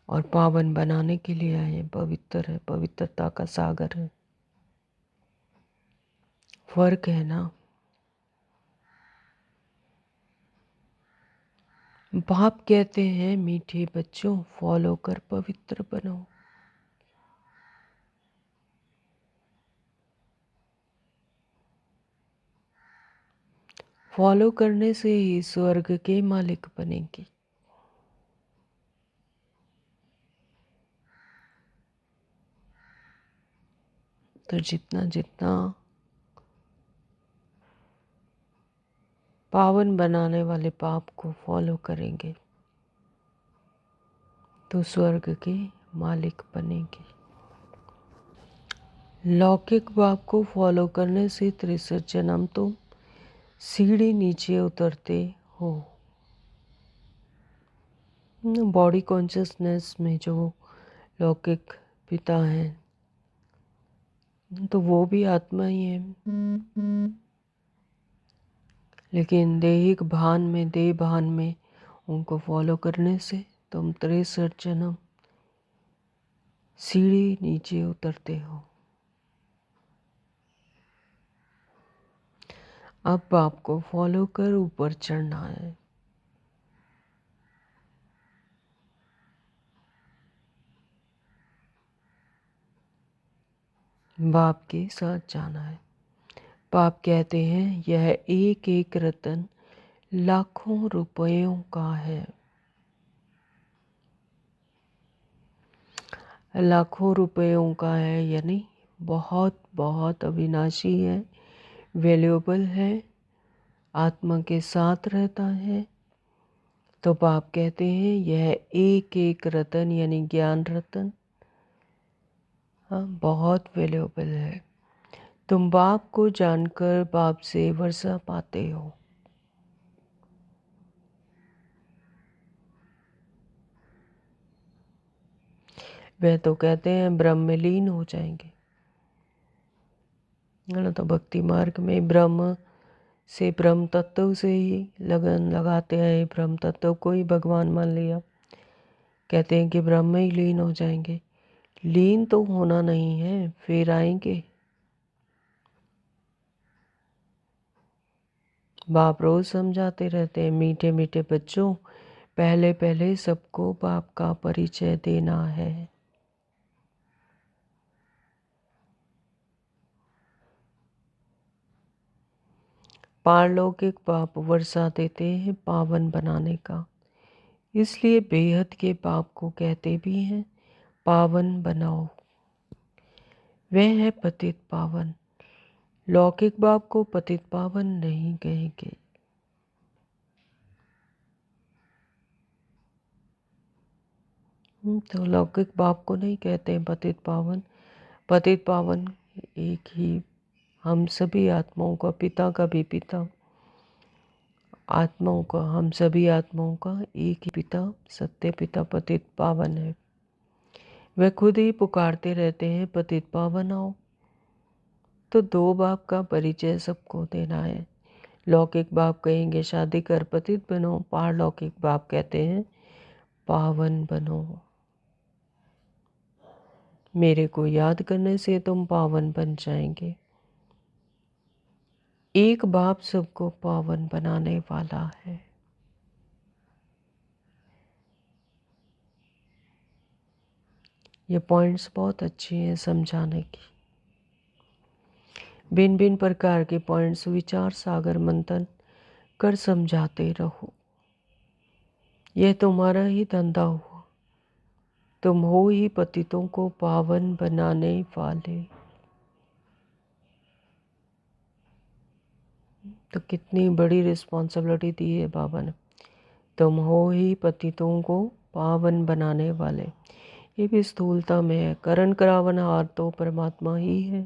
और पावन बनाने के लिए आए हैं, पवित्र है, पवित्रता का सागर है। फर्क है ना? बाप कहते हैं मीठे बच्चों, फॉलो कर पवित्र बनो। फॉलो करने से ही स्वर्ग के मालिक बनेंगे। तो जितना जितना पावन बनाने वाले पाप को फॉलो करेंगे, तो स्वर्ग के मालिक बनेंगे। लौकिक बाप को फॉलो करने से 63 जन्म तुम सीढ़ी नीचे उतरते हो। बॉडी कॉन्शियसनेस में जो लौकिक पिता हैं, तो वो भी आत्मा ही है, लेकिन देहिक भान में, देह भान में उनको फॉलो करने से तुम 63 जन्म सीढ़ी नीचे उतरते हो। अब बाप को फॉलो कर ऊपर चढ़ना है। बाप के साथ जाना है। बाप कहते हैं यह एक एक रतन लाखों रुपयों का है। लाखों रुपयों का है, यानी बहुत बहुत अविनाशी है, वैल्यूएबल है, आत्मा के साथ रहता है। तो बाप कहते हैं यह एक एक रतन, यानी ज्ञान रतन, हाँ, बहुत वैल्यूएबल है। तुम बाप को जानकर बाप से वर्षा पाते हो। वह तो कहते हैं ब्रह्म में लीन हो जाएंगे, है ना? तो भक्ति मार्ग में ब्रह्म से, ब्रह्म तत्व से ही लगन लगाते हैं, ब्रह्म तत्व को ही भगवान मान लिया, कहते हैं कि ब्रह्म में ही लीन हो जाएंगे। लीन तो होना नहीं है, फिर आएंगे। बाप रोज समझाते रहते हैं मीठे मीठे बच्चों, पहले पहले सबको बाप का परिचय देना है। पारलौकिक बाप वर्षा देते हैं पावन बनाने का, इसलिए बेहद के बाप को कहते भी हैं पावन बनाओ। वह है पतित पावन। लौकिक बाप को पतित पावन नहीं कहेंगे। तो लौकिक बाप को नहीं कहते हैं पतित पावन। पतित पावन एक ही हम सभी आत्माओं का, पिता का भी पिता, आत्माओं का, हम सभी आत्माओं का एक ही पिता सत्य पिता पतित पावन है। वह खुद ही पुकारते रहते हैं पतित पावन आओ। तो दो बाप का परिचय सबको देना है। लौकिक बाप कहेंगे शादी कर पतित बनो, पारलौकिक बाप कहते हैं पावन बनो। मेरे को याद करने से तुम पावन बन जाएंगे। एक बाप सबको पावन बनाने वाला है। ये पॉइंट्स बहुत अच्छी हैं समझाने की। भिन्न भिन्न प्रकार के पॉइंट्स विचार सागर मंथन कर समझाते रहो। यह तुम्हारा ही धंधा हुआ। तुम हो ही पतितों को पावन बनाने वाले। तो कितनी बड़ी रिस्पॉन्सिबिलिटी दी है बाबा ने। तुम हो ही पतितों को पावन बनाने वाले। ये भी स्थूलता में है। करण करावनहार तो परमात्मा ही है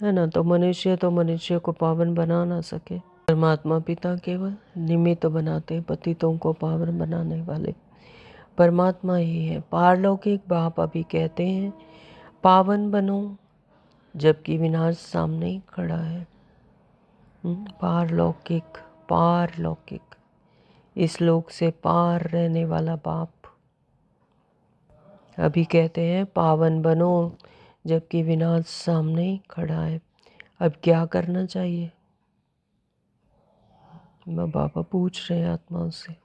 ना। तो मनुष्य को पावन बना ना सके। परमात्मा पिता केवल निमित्त बनाते, पतितों को पावन बनाने वाले परमात्मा ही है। पारलौकिक बाप अभी कहते हैं पावन बनो, जबकि विनाश सामने खड़ा है। पारलौकिक, पारलौकिक, इस लोक से पार रहने वाला बाप अभी कहते हैं पावन बनो, जबकि विनाश सामने खड़ा है। अब क्या करना चाहिए? बाबा पूछ रहे हैं आत्माओं से।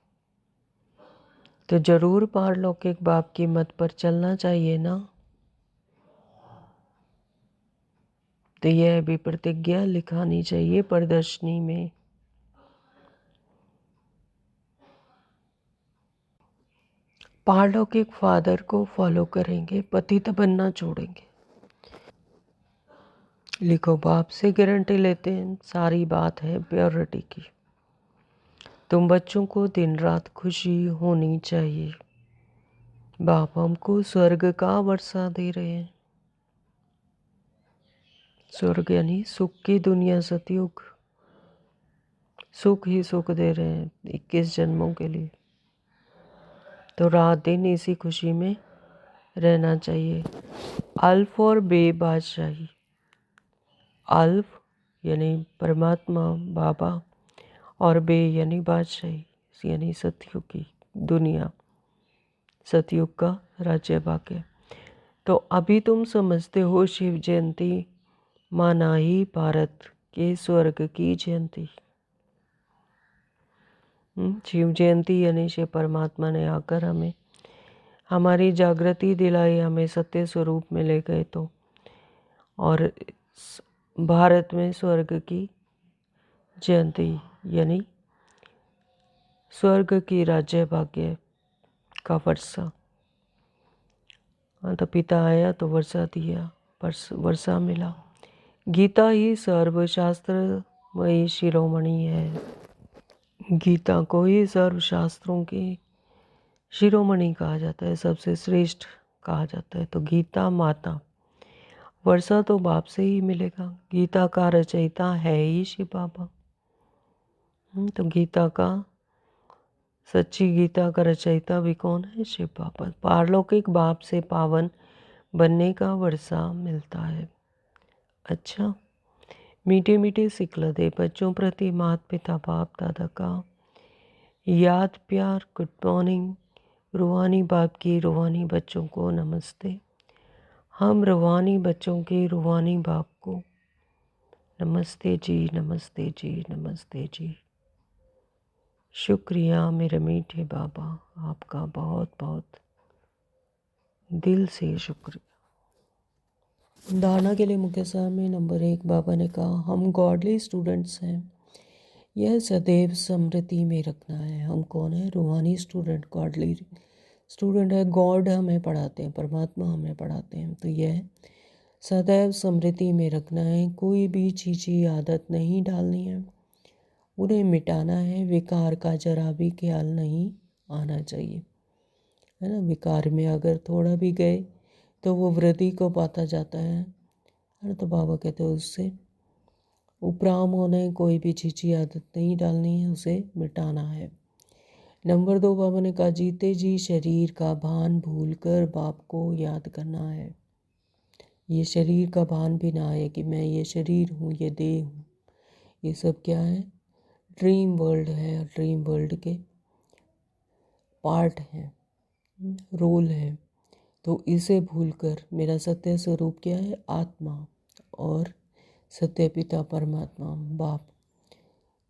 तो जरूर पारलौकिक बाप की मत पर चलना चाहिए ना। तो यह भी प्रतिज्ञा लिखानी चाहिए प्रदर्शनी में। पारलौकिक फादर को फॉलो करेंगे, पतित बनना छोड़ेंगे। लिखो, बाप से गारंटी लेते हैं। सारी बात है प्योरिटी की। तुम बच्चों को दिन रात खुशी होनी चाहिए। बाप हमको स्वर्ग का वर्षा दे रहे हैं। स्वर्ग यानी सुख की दुनिया, सतयुग। सुख ही सुख दे रहे हैं 21 जन्मों के लिए। तो रात दिन इसी खुशी में रहना चाहिए। अल्फ और बे बादशाही। अल्फ यानी परमात्मा बाबा, और बे यानी बादशाही, यानी सतयुग की दुनिया, सतयुग का राज्य भाग्य। तो अभी तुम समझते हो शिव जयंती माना ही भारत के स्वर्ग की जयंती। शिव जयंती यानी शिव परमात्मा ने आकर हमें हमारी जागृति दिलाई, हमें सत्य स्वरूप में ले गए। तो और भारत में स्वर्ग की जयंती यानी स्वर्ग की राज्य भाग्य का वर्षा। तो पिता आया तो वर्षा दिया, वर्षा मिला। गीता ही सर्वशास्त्रमयी शिरोमणि है। गीता को ही सर्वशास्त्रों की शिरोमणि कहा जाता है, सबसे श्रेष्ठ कहा जाता है। तो गीता माता, वर्षा तो बाप से ही मिलेगा। गीता का रचयिता है ही शिव बाबा। तो गीता का, सच्ची गीता का रचयिता भी कौन है? शिव बाबा। पारलौकिक बाप से पावन बनने का वर्षा मिलता है। अच्छा, मीठे मीठे सिखलते बच्चों प्रति माता पिता बाप दादा का याद प्यार, गुड मॉर्निंग। रूहानी बाप की रूहानी बच्चों को नमस्ते। हम रूहानी बच्चों के रूहानी बाप को नमस्ते जी, नमस्ते जी, नमस्ते जी। शुक्रिया मेरे मीठे बाबा, आपका बहुत बहुत दिल से शुक्रिया। धारणा के लिए मुख्य सार में नंबर 1 बाबा ने कहा, हम गॉडली स्टूडेंट्स हैं, यह सदैव स्मृति में रखना है। हम कौन है? रूहानी स्टूडेंट, गॉडली स्टूडेंट है। गॉड हमें पढ़ाते हैं, परमात्मा हमें पढ़ाते हैं, तो यह सदैव स्मृति में रखना है। कोई भी चीज़ी आदत नहीं डालनी है, उन्हें मिटाना है। विकार का जरा भी ख्याल नहीं आना चाहिए, है ना। विकार में अगर थोड़ा भी गए तो वो वृद्धि को पाता जाता है ना। तो बाबा कहते हैं उससे उपराम होना है, कोई भी चीज़ी आदत नहीं डालनी है, उसे मिटाना है। नंबर 2 बाबा ने कहा, जीते जी शरीर का भान भूल कर बाप को याद करना है। ये शरीर का भान भी ना आए कि मैं ये शरीर हूँ, ये देह हूँ, ये सब क्या है? ड्रीम वर्ल्ड है। ड्रीम वर्ल्ड के पार्ट हैं, रोल है। तो इसे भूलकर मेरा सत्य स्वरूप क्या है? आत्मा और सत्य पिता परमात्मा बाप।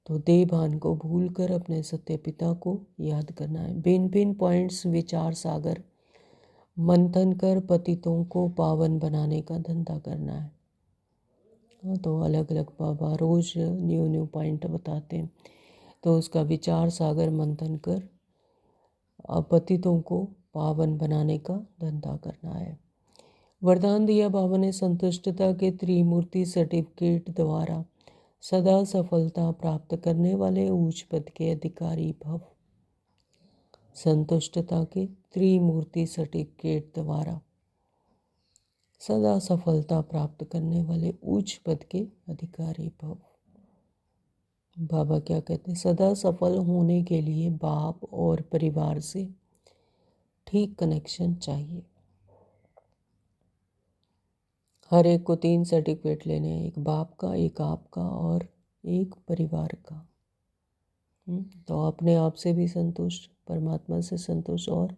तो देह भान को भूलकर अपने सत्य पिता को याद करना है। भिन्न भिन्न पॉइंट्स विचार सागर मंथन कर पतितों को पावन बनाने का धंधा करना है। तो अलग अलग बाबा रोज़ न्यू न्यू पॉइंट बताते हैं, तो उसका विचार सागर मंथन कर पतितों को पावन बनाने का धंधा करना है। वरदान दिया बाबा ने, संतुष्टता के त्रिमूर्ति सर्टिफिकेट द्वारा सदा सफलता प्राप्त करने वाले उच्च पद के अधिकारी भव। संतुष्टता के त्रिमूर्ति सर्टिफिकेट द्वारा सदा सफलता प्राप्त करने वाले उच्च पद के अधिकारी भव। बाबा क्या कहते हैं? सदा सफल होने के लिए बाप और परिवार से ठीक कनेक्शन चाहिए। हर एक को 3 सर्टिफिकेट लेने हैं, एक बाप का, एक आपका और एक परिवार का। तो अपने आप से भी संतुष्ट, परमात्मा से संतुष्ट और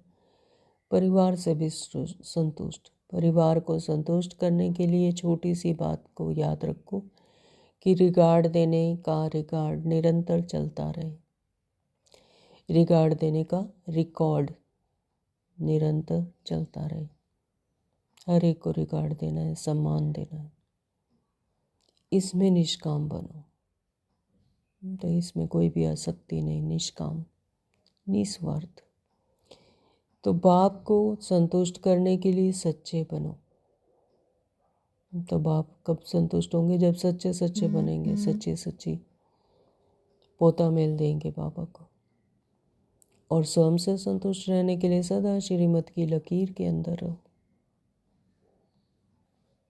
परिवार से भी संतुष्ट। परिवार को संतुष्ट करने के लिए छोटी सी बात को याद रखो कि रिगार्ड देने का रिकॉर्ड निरंतर चलता रहे। रिगार्ड देने का रिकॉर्ड निरंतर चलता रहे। हर एक को रिगार्ड देना है, सम्मान देना है। इसमें निष्काम बनो, तो इसमें कोई भी आसक्ति नहीं, निष्काम, निस्वार्थ। तो बाप को संतुष्ट करने के लिए सच्चे बनो। तो बाप कब संतुष्ट होंगे? जब सच्चे सच्चे बनेंगे, सच्ची सच्ची पोता मेल देंगे बाबा को। और स्वयं से संतुष्ट रहने के लिए सदा श्रीमत की लकीर के अंदर रहो।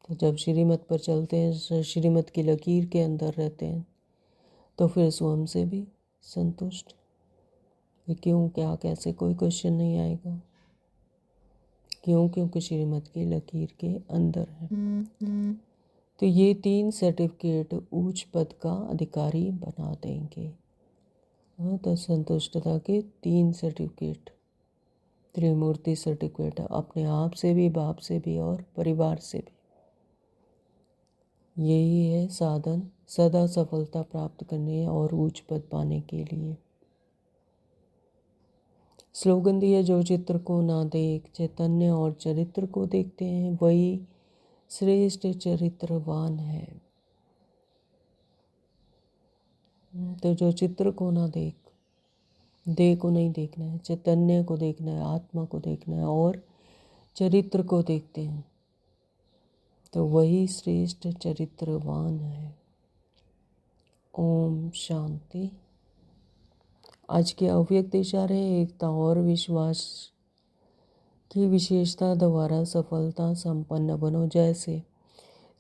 तो जब श्रीमत पर चलते हैं, श्रीमत की लकीर के अंदर रहते हैं, तो फिर स्वयं से भी संतुष्ट। क्यों, क्या, कैसे, कोई क्वेश्चन नहीं आएगा। क्यों? क्योंकि श्रीमत की लकीर के अंदर है। तो ये 3 सर्टिफिकेट उच्च पद का अधिकारी बना देंगे। हाँ, तो संतुष्टता के 3 सर्टिफिकेट, त्रिमूर्ति सर्टिफिकेट, अपने आप से भी, बाप से भी और परिवार से भी। यही है साधन सदा सफलता प्राप्त करने और उच्च पद पाने के लिए। स्लोगन दिया, जो चित्र को ना देख चैतन्य और चरित्र को देखते हैं, वही श्रेष्ठ चरित्रवान है। तो जो चित्र को ना देख, देह को नहीं देखना है, चैतन्य को देखना है, आत्मा को देखना है और चरित्र को देखते हैं, तो वही श्रेष्ठ चरित्रवान है। ओम शांति। आज के अव्यक्त इशारे, एकता और विश्वास की विशेषता द्वारा सफलता संपन्न बनो। जैसे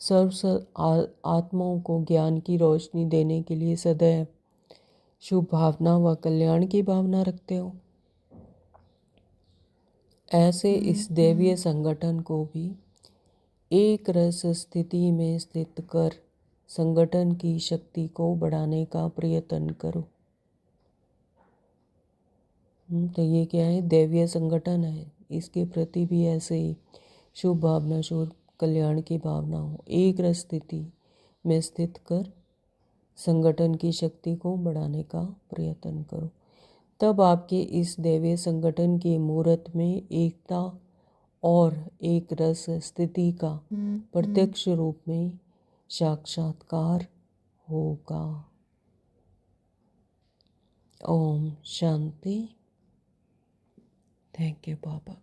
सर्व आत्माओं को ज्ञान की रोशनी देने के लिए सदैव शुभ भावना व कल्याण की भावना रखते हो, ऐसे इस दैवीय संगठन को भी एक रस स्थिति में स्थित कर संगठन की शक्ति को बढ़ाने का प्रयत्न करो। तो ये क्या है? दैवीय संगठन है। इसके प्रति भी ऐसे ही शुभ भावना, शुभ कल्याण की भावना हो। एक रस स्थिति में स्थित कर संगठन की शक्ति को बढ़ाने का प्रयत्न करो। तब आपके इस दैवीय संगठन के मुहूर्त में एकता और एक रस स्थिति का प्रत्यक्ष रूप में साक्षात्कार होगा। ओम शांति। Thank you Baba.